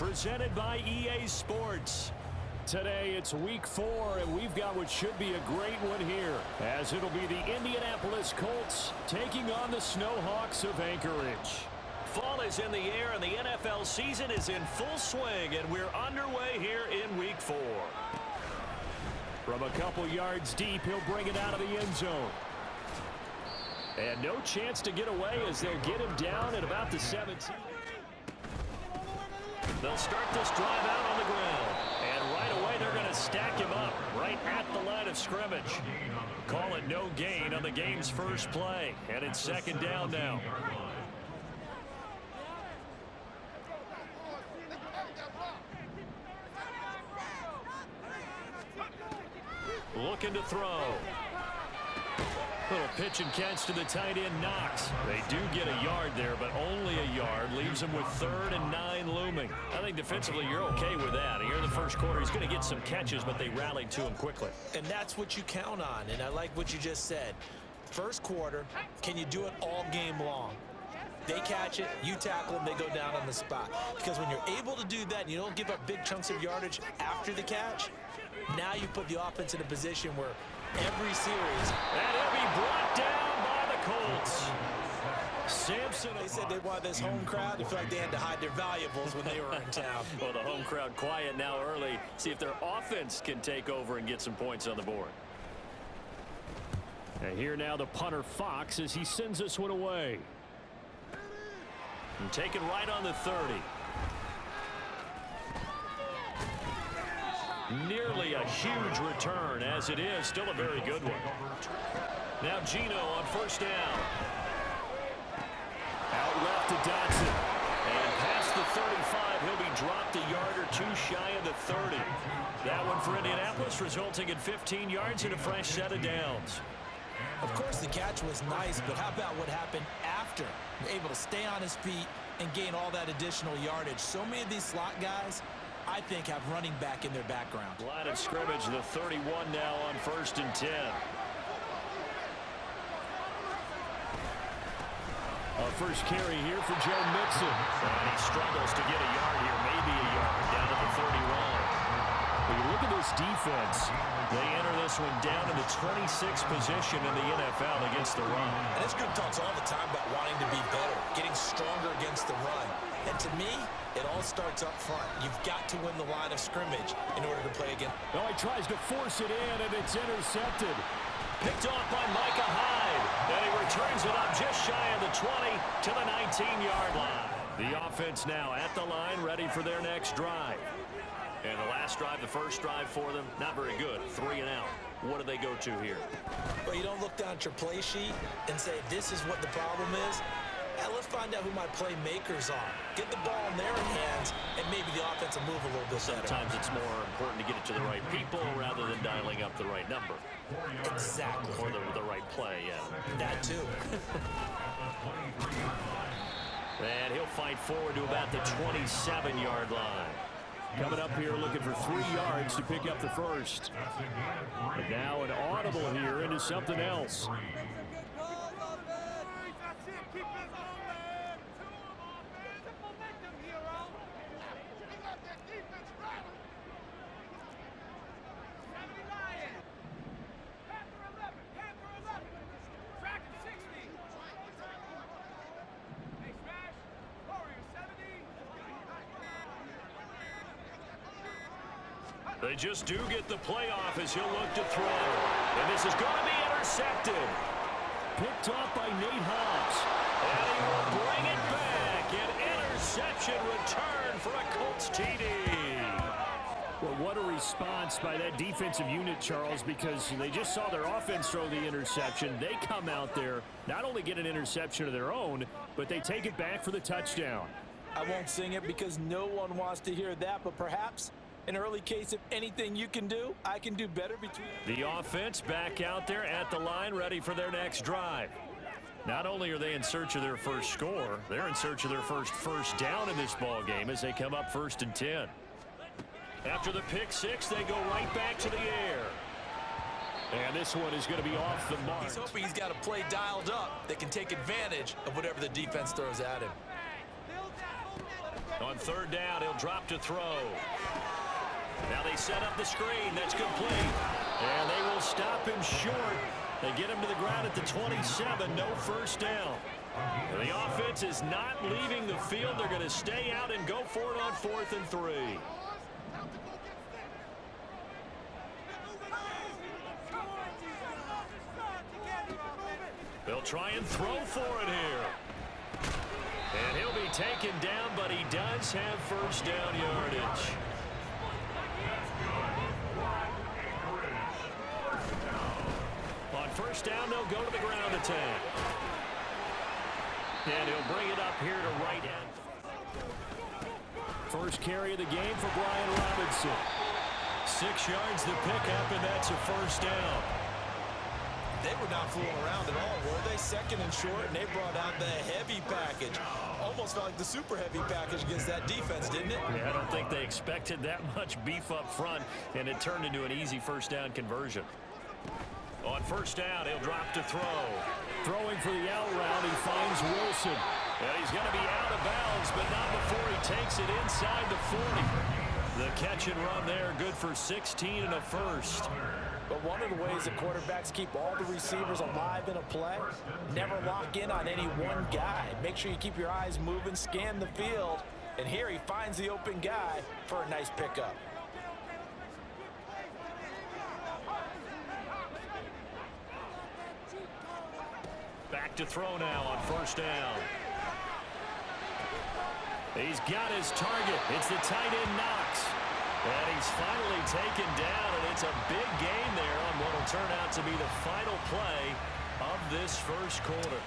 presented by EA Sports. Today it's week 4, and we've got what should be a great one here, as it'll be the Indianapolis Colts taking on the Snowhawks of Anchorage. Fall is in the air, and the NFL season is in full swing, and we're underway here in week 4. From a couple yards deep, he'll bring it out of the end zone. And no chance to get away as they'll get him down at about the 17. They'll start this drive out on the ground. And right away, they're going to stack him up right at the line of scrimmage. Call it no gain on the game's first play. And it's second down now. Looking to throw. Little pitch and catch to the tight end, Knox. They do get a yard there, but only a yard. Leaves them with 3rd and 9 looming. I think defensively you're okay with that. Here in the first quarter, he's going to get some catches, but they rallied to him quickly. And that's what you count on, and I like what you just said. First quarter, can you do it all game long? They catch it, you tackle them, they go down on the spot. Because when you're able to do that and you don't give up big chunks of yardage after the catch, now you put the offense in a position where every series. And he'll be brought down by the Colts. Sampson. They said they wanted this home crowd. They feel like they had to hide their valuables when they were in town. Well, the home crowd quiet now early. See if their offense can take over and get some points on the board. And here now the punter Fox as he sends this one away. And taken right on the 30. Nearly a huge return, as it is still a very good one. Now Gino on first down. Out left to Dotson. And past the 35, he'll be dropped a yard or two shy of the 30. That one for Indianapolis, resulting in 15 yards and a fresh set of downs. Of course, the catch was nice, but how about what happened after? Able to stay on his feet and gain all that additional yardage. So many of these slot guys, I think, have running back in their background. Line of scrimmage, the 31 now on 1st and 10. A first carry here for Joe Mixon. And he struggles to get a yard here, maybe a yard, down to the 31. When you look at this defense, they enter this one down in the 26th position in the NFL against the run. And this group talks all the time about wanting to be better, getting stronger against the run. And to me, it all starts up front. You've got to win the line of scrimmage in order to play again. Well, he tries to force it in, and it's intercepted. Picked off by Micah Hyde. And he returns it up just shy of the 20 to the 19-yard line. The offense now at the line, ready for their next drive. And the last drive, the first drive for them, not very good. 3 and out. What do they go to here? Well, you don't look down at your play sheet and say, this is what the problem is. Let's find out who my playmakers are. Get the ball in their hands, and maybe the offense will move a little bit better. Sometimes it's more important to get it to the right people rather than dialing up the right number. Exactly. Or the right play, yeah. That too. And he'll fight forward to about the 27-yard line. Coming up here looking for 3 yards to pick up the first. But now an audible here into something else. They just do get the playoff as he'll look to throw. And this is going to be intercepted. Picked off by Nate Hobbs. And he will bring it back. An interception return for a Colts TD. Well, what a response by that defensive unit, Charles, because they just saw their offense throw the interception. They come out there, not only get an interception of their own, but they take it back for the touchdown. I won't sing it because no one wants to hear that, but perhaps an early case of anything you can do, I can do better between. The offense back out there at the line, ready for their next drive. Not only are they in search of their first score, they're in search of their first down in this ball game as they come up 1st and 10. After the pick six, they go right back to the air. And this one is going to be off the mark. He's hoping he's got a play dialed up that can take advantage of whatever the defense throws at him. On third down, he'll drop to throw. Now they set up the screen. That's complete. And they will stop him short. They get him to the ground at the 27. No first down. And the offense is not leaving the field. They're going to stay out and go for it on 4th and 3. They'll try and throw for it here. And he'll be taken down, but he does have first down yardage. On first down, they'll go to the ground attack. And he'll bring it up here to right end. First carry of the game for Brian Robinson. 6 yards to pick up, and that's a first down. They were not fooling around at all, were they? Second and short, and they brought out the heavy package. Almost felt like the super heavy package against that defense, didn't it? Yeah, I don't think they expected that much beef up front, and it turned into an easy first down conversion. On first down, he'll drop to throw. Throwing for the out route, he finds Wilson. And he's going to be out of bounds, but not before he takes it inside the 40. The catch and run there, good for 16 and a first. But one of the ways that quarterbacks keep all the receivers alive in a play, never lock in on any one guy. Make sure you keep your eyes moving, scan the field, and here he finds the open guy for a nice pickup. Back to throw now on first down. He's got his target. It's the tight end Knox. And he's finally taken down, and it's a big gain there on what will turn out to be the final play of this first quarter.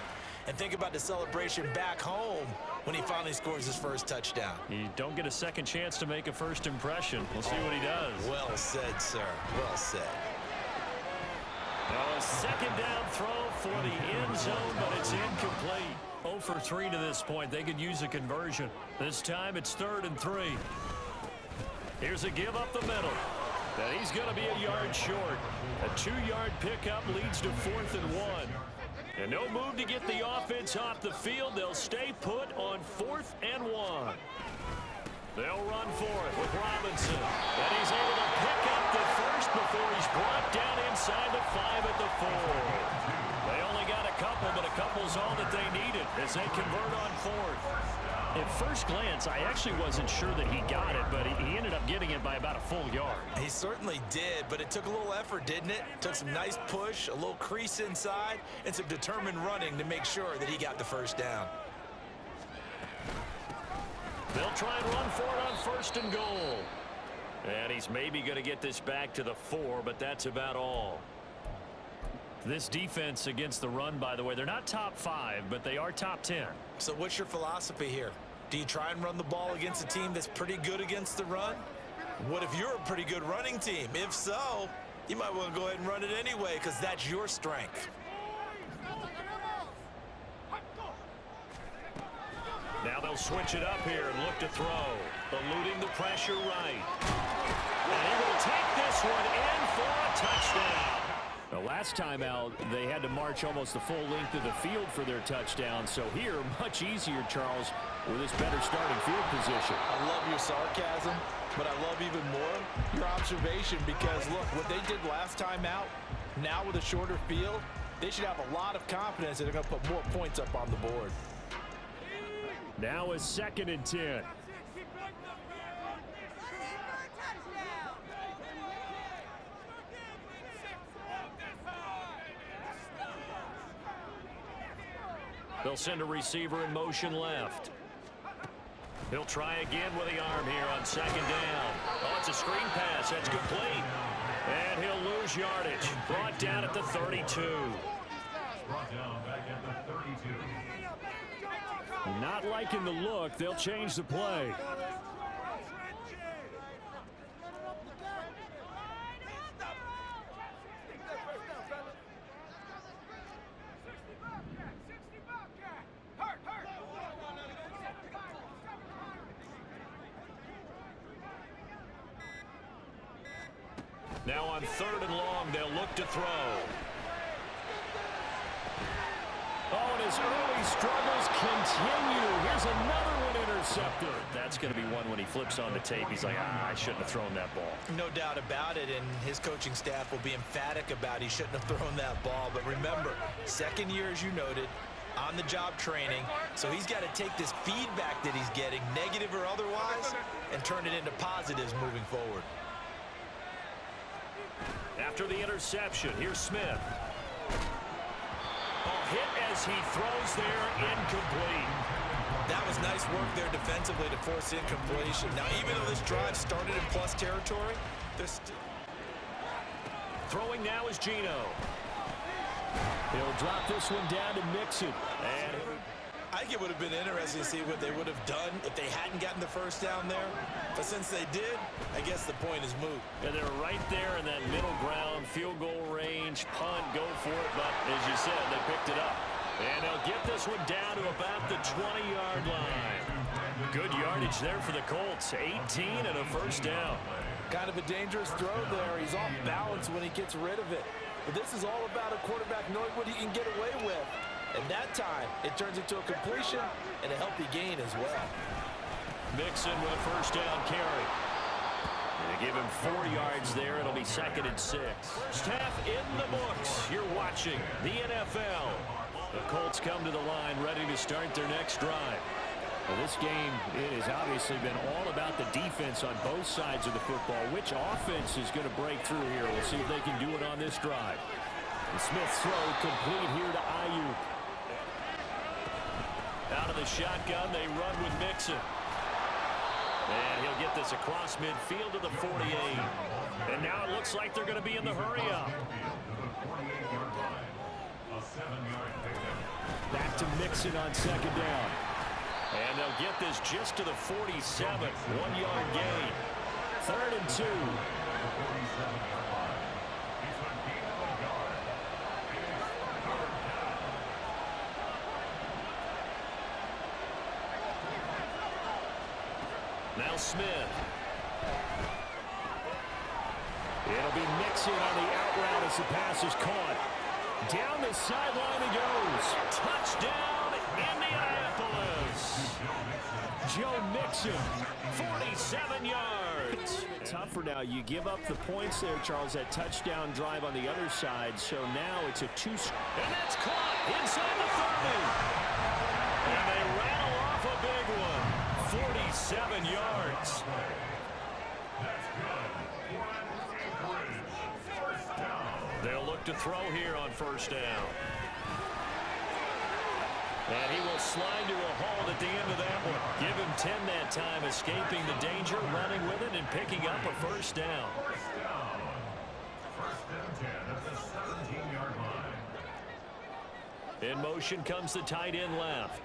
And think about the celebration back home when he finally scores his first touchdown. You don't get a second chance to make a first impression. We'll see what he does. Well said, sir. Well said. Now a second down throw for the end zone, but it's incomplete. 0 for 3 to this point. They could use a conversion. This time it's 3rd and 3. Here's a give up the middle. And he's going to be a yard short. A 2-yard pickup leads to 4th and 1. And no move to get the offense off the field. They'll stay put on 4th and 1. They'll run for it with Robinson. And he's able to pick up the first before he's brought down inside the 5 at the 4. They only got a couple, but a couple's all that they needed as they convert on 4th. At first glance, I actually wasn't sure that he got it, but he ended up getting it by about a full yard. He certainly did, but it took a little effort, didn't it? Took some nice push, a little crease inside, and some determined running to make sure that he got the first down. They'll try and run for it on 1st and goal. And he's maybe going to get this back to the 4, but that's about all. This defense against the run, by the way, they're not top 5, but they are top 10. So what's your philosophy here? Do you try and run the ball against a team that's pretty good against the run? What if you're a pretty good running team? If so, you might want to go ahead and run it anyway because that's your strength. Now they'll switch it up here and look to throw. Eluding the pressure right. And he will take this one in for a touchdown. The last time out, they had to march almost the full length of the field for their touchdown. So here, much easier, Charles, with this better starting field position. I love your sarcasm, but I love even more your observation because, look, what they did last time out, now with a shorter field, they should have a lot of confidence that they're going to put more points up on the board. Now a 2nd and 10. They'll send a receiver in motion left. He'll try again with the arm here on 2nd down. Oh, it's a screen pass. That's complete. And he'll lose yardage. Brought down at the 32. Brought down back at the 32. Not liking the look. They'll change the play. Now on 3rd and long, they'll look to throw. Oh, and his early struggles continue. Here's another one intercepted. That's going to be one when he flips on the tape. He's like, I shouldn't have thrown that ball. No doubt about it, and his coaching staff will be emphatic about he shouldn't have thrown that ball. But remember, second year, as you noted, on-the-job training, so he's got to take this feedback that he's getting, negative or otherwise, and turn it into positives moving forward. After the interception, here's Smith. Ball hit as he throws there, incomplete. That was nice work there defensively to force incompletion. Now, even though this drive started in plus territory, this throwing now is Geno. He'll drop this one down to Mixon. And I think it would have been interesting to see what they would have done if they hadn't gotten the first down there. But since they did, I guess the point is moot. and they're right there in that middle ground, field goal range, punt, go for it. But as you said, they picked it up. And they'll get this one down to about the 20-yard line. Good yardage there for the Colts. 18 and a first down. Kind of a dangerous throw there. He's off balance when he gets rid of it. But this is all about a quarterback knowing what he can get away with. And that time, it turns into a completion and a healthy gain as well. Mixon with a first down carry. They give him 4 yards there. It'll be 2nd and 6. First half in the books. You're watching the NFL. The Colts come to the line ready to start their next drive. Well, this game, it has obviously been all about the defense on both sides of the football. Which offense is going to break through here? We'll see if they can do it on this drive. And Smith's throw complete here to Ayuk. Out of the shotgun, they run with Mixon. And he'll get this across midfield to the 48. And now it looks like they're going to be in the hurry-up. Back to Mixon on 2nd down. And they'll get this just to the 47. 1-yard gain. 3rd and 2. Now Smith. It'll be Mixon on the out route as the pass is caught. Down the sideline he goes. Touchdown, Indianapolis. Joe Mixon. 47 yards. Tougher now. You give up the points there, Charles, that touchdown drive on the other side. So now it's a 2. And that's caught inside the 30. And they rattle off a big one. 47 yards. They'll look to throw here on first down. And he will slide to a halt at the end of that one. Give him 10 that time, escaping the danger, running with it, and picking up a first down. First and 10 at the 17-yard line. In motion comes the tight end left.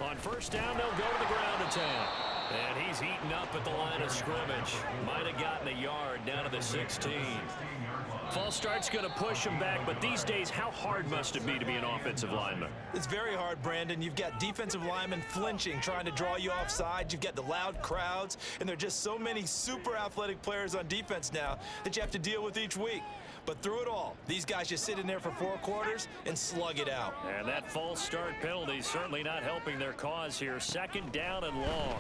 On first down, they'll go to the ground attack. And he's eaten up at the line of scrimmage. Might have gotten a yard down to the 16. False start's going to push him back, but these days, how hard must it be to be an offensive lineman? It's very hard, Brandon. You've got defensive linemen flinching, trying to draw you offside. You've got the loud crowds, and there are just so many super athletic players on defense now that you have to deal with each week. But through it all, these guys just sit in there for 4 quarters and slug it out. And that false start penalty certainly not helping their cause here. 2nd down and long.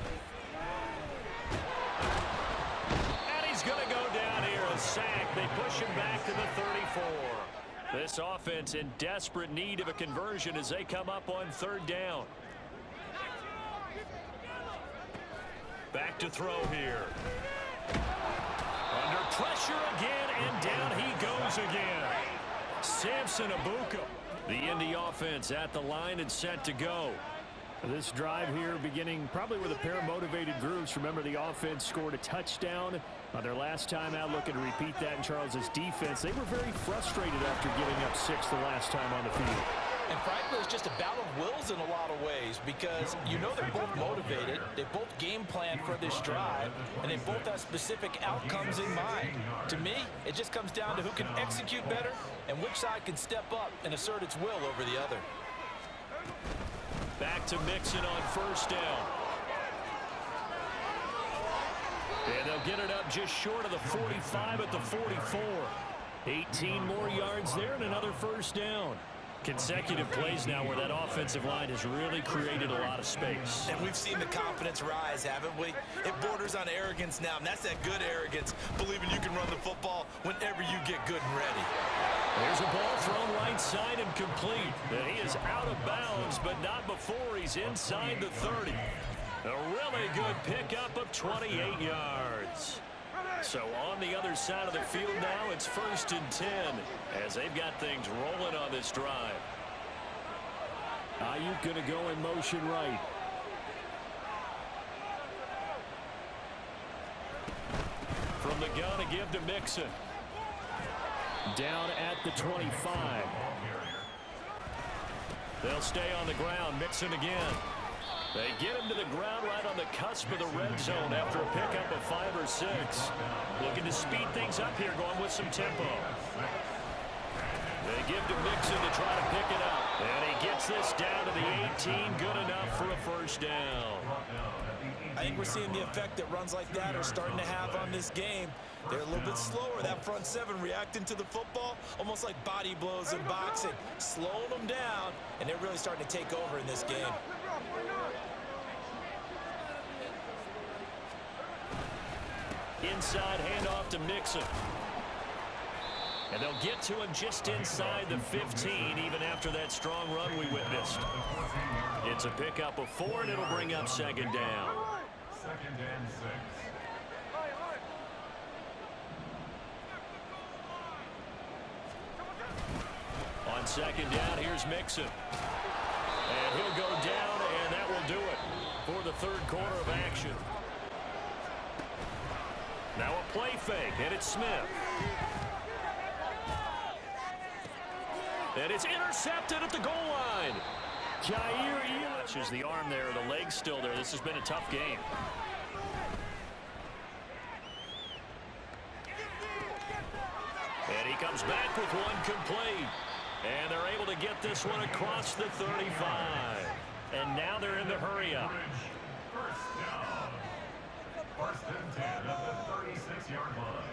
And he's going to go down here, a sack. They push him back to the 34. This offense in desperate need of a conversion as they come up on 3rd down. Back to throw here. Under pressure again, and down he goes again. Samson Abuka. The Indy offense at the line and set to go. This drive here beginning probably with a pair of motivated groups. Remember, the offense scored a touchdown on their last time out. Looking to repeat that in Charles's defense. They were very frustrated after giving up 6 the last time on the field. And frankly, it's just a battle of wills in a lot of ways because you know they're both motivated, they both game plan for this drive, and they both have specific outcomes in mind. To me, it just comes down to who can execute better and which side can step up and assert its will over the other. Back to Mixon on first down. And they'll get it up just short of the 45 at the 44. 18 more yards there and another first down. Consecutive plays now where that offensive line has really created a lot of space. And we've seen the confidence rise, haven't we? It borders on arrogance now, and that's that good arrogance, believing you can run the football whenever you get good and ready. There's a ball thrown right side and complete. And he is out of bounds, but not before he's inside the 30. A really good pickup of 28 yards. So on the other side of the field now, it's 1st and 10 as they've got things rolling on this drive. Ayuk going to go in motion right. From the gun, a give to Mixon. Down at the 25. They'll stay on the ground. Mixon again. They get him to the ground right on the cusp of the red zone after a pickup of 5 or 6. Looking to speed things up here, going with some tempo. They give to Mixon to try to pick it up. And he gets this down to the 18. Good enough for a first down. I think we're seeing the effect that runs like that are starting to have on this game. They're a little bit slower. That front 7 reacting to the football, almost like body blows in boxing, slowing them down, and they're really starting to take over in this game. Inside handoff to Mixon. And they'll get to him just inside the 15, even after that strong run we witnessed. It's a pickup of 4, and it'll bring up 2nd down. 2nd and 6. On 2nd down, here's Mixon. And he'll go down, and that will do it for the 3rd quarter of action. Now a play fake, and it's Smith. And it's intercepted at the goal line. Jair Touches the arm there, the leg's still there. This has been a tough game. And he comes back with one complete. And they're able to get this one across the 35. And now they're in the hurry-up. First down. 1st and 10 at the 36-yard line.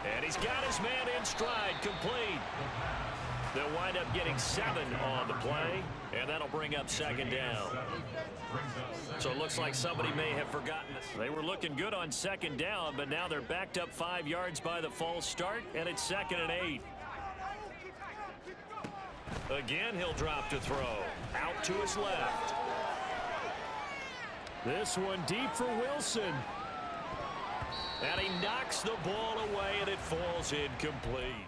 And he's got his man in stride, complete. They'll wind up getting 7 on the play, and that'll bring up 2nd down. So it looks like somebody may have forgotten this. They were looking good on 2nd down, but now they're backed up 5 yards by the false start, and it's 2nd and 8. Again, he'll drop to throw. Out to his left. This one deep for Wilson. And he knocks the ball away, and it falls incomplete.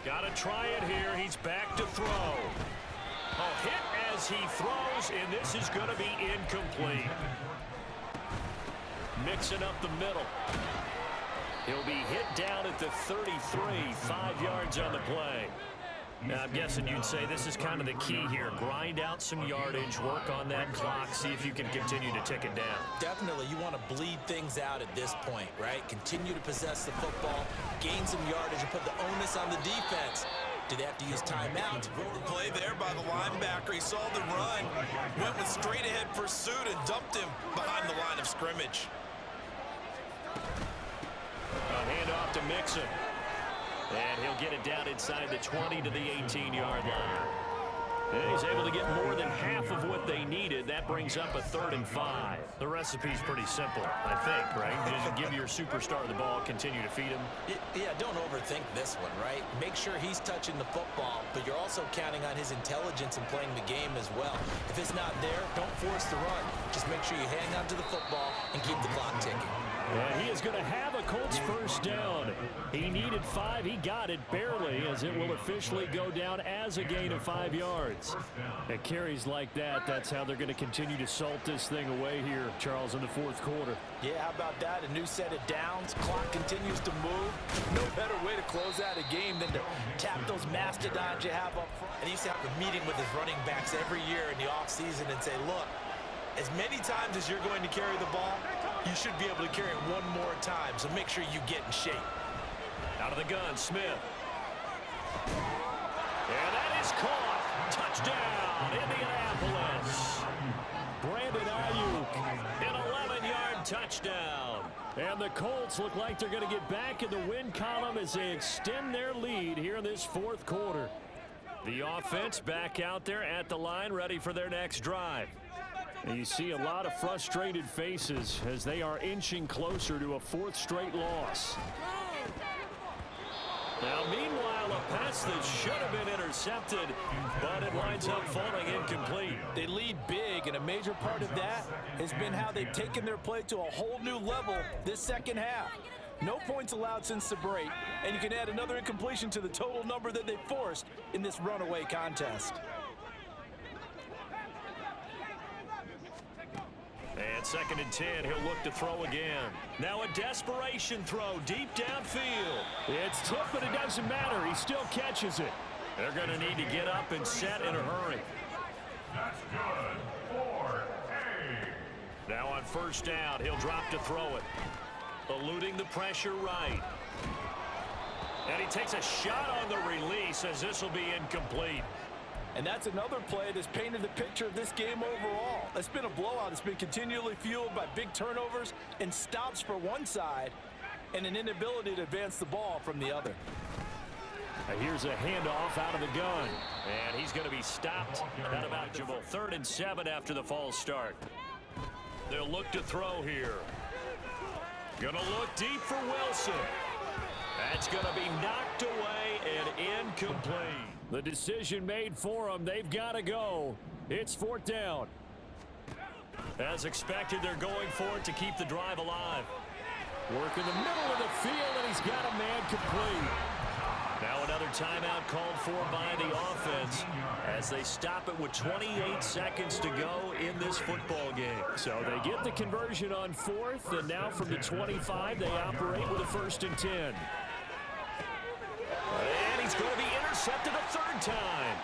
Got to try it here. He's back to throw. A hit as he throws, and this is going to be incomplete. Mixing up the middle. He'll be hit down at the 33, 5 yards on the play. Now, I'm guessing you'd say this is kind of the key here. Grind out some yardage, work on that clock, see if you can continue to tick it down. Definitely, you want to bleed things out at this point, right? Continue to possess the football, gain some yardage, and put the onus on the defense. Do they have to use timeouts? Good play there by the linebacker. He saw the run, went with straight-ahead pursuit, and dumped him behind the line of scrimmage. A handoff to Mixon. And he'll get it down inside the 20 to the 18-yard line. And he's able to get more than half of what they needed. That brings up a 3rd and 5. The recipe's pretty simple, I think, right? Just give your superstar the ball, continue to feed him. Yeah, don't overthink this one, right? Make sure he's touching the football, but you're also counting on his intelligence in playing the game as well. If it's not there, don't force the run. Just make sure you hang on to the football and keep the clock ticking. And he is going to have a Colts first down. He needed 5. He got it barely, as it will officially go down as a gain of 5 yards. At carries like that, that's how they're going to continue to salt this thing away here, Charles, in the 4th quarter. Yeah, how about that? A new set of downs. Clock continues to move. No better way to close out a game than to tap those mastodons you have up front. And he used to have a meeting with his running backs every year in the offseason and say, look, as many times as you're going to carry the ball, you should be able to carry it one more time, so make sure you get in shape. Out of the gun, Smith. And that is caught. Touchdown, Indianapolis. Brandon Ayuk. An 11-yard touchdown. And the Colts look like they're going to get back in the win column as they extend their lead here in this fourth quarter. The offense back out there at the line, ready for their next drive. And you see a lot of frustrated faces as they are inching closer to a fourth straight loss. Now, meanwhile, a pass that should have been intercepted, but it winds up falling incomplete. They lead big, and a major part of that has been how they've taken their play to a whole new level this second half. No points allowed since the break, and you can add another incompletion to the total number that they forced in this runaway contest. And 2nd and 10, he'll look to throw again. Now a desperation throw deep downfield. It's tipped, but it doesn't matter. He still catches it. They're going to need to get up and set in a hurry. That's good. 4A. Now on 1st down, he'll drop to throw it. Eluding the pressure right. And he takes a shot on the release as this will be incomplete. And that's another play that's painted the picture of this game overall. It's been a blowout. It's been continually fueled by big turnovers and stops for one side and an inability to advance the ball from the other. Here's a handoff out of the gun. And he's going to be stopped at about 3rd and 7 after the false start. They'll look to throw here. Going to look deep for Wilson. That's going to be knocked away and incomplete. The decision made for them. They've got to go. It's 4th down. As expected, they're going for it to keep the drive alive. Work in the middle of the field, and he's got a man complete. Now another timeout called for by the offense as they stop it with 28 seconds to go in this football game. So they get the conversion on 4th, and now from the 25, they operate with a 1st and 10. And he's going to be intercepted a 3rd time.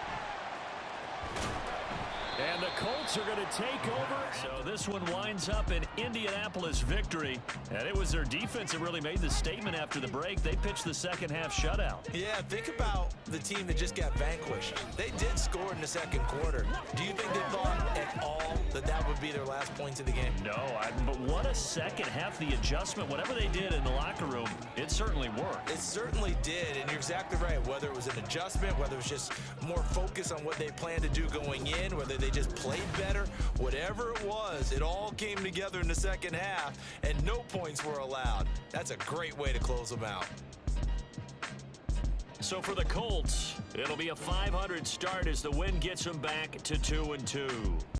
And the Colts are going to take over. So this one winds up an Indianapolis victory. And it was their defense that really made the statement after the break. They pitched the second half shutout. Yeah, think about the team that just got vanquished. They did score in the 2nd quarter. Do you think they thought at all that that would be their last points of the game? No, but what a second half. The adjustment, whatever they did in the locker room, it certainly worked. It certainly did, and you're exactly right. Whether it was an adjustment, whether it was just more focus on what they planned to do going in, whether they just played better, whatever it was, it all came together in the second half, and no points were allowed. That's a great way to close them out. So for the Colts, it'll be a 500 start as the win gets them back to 2-2.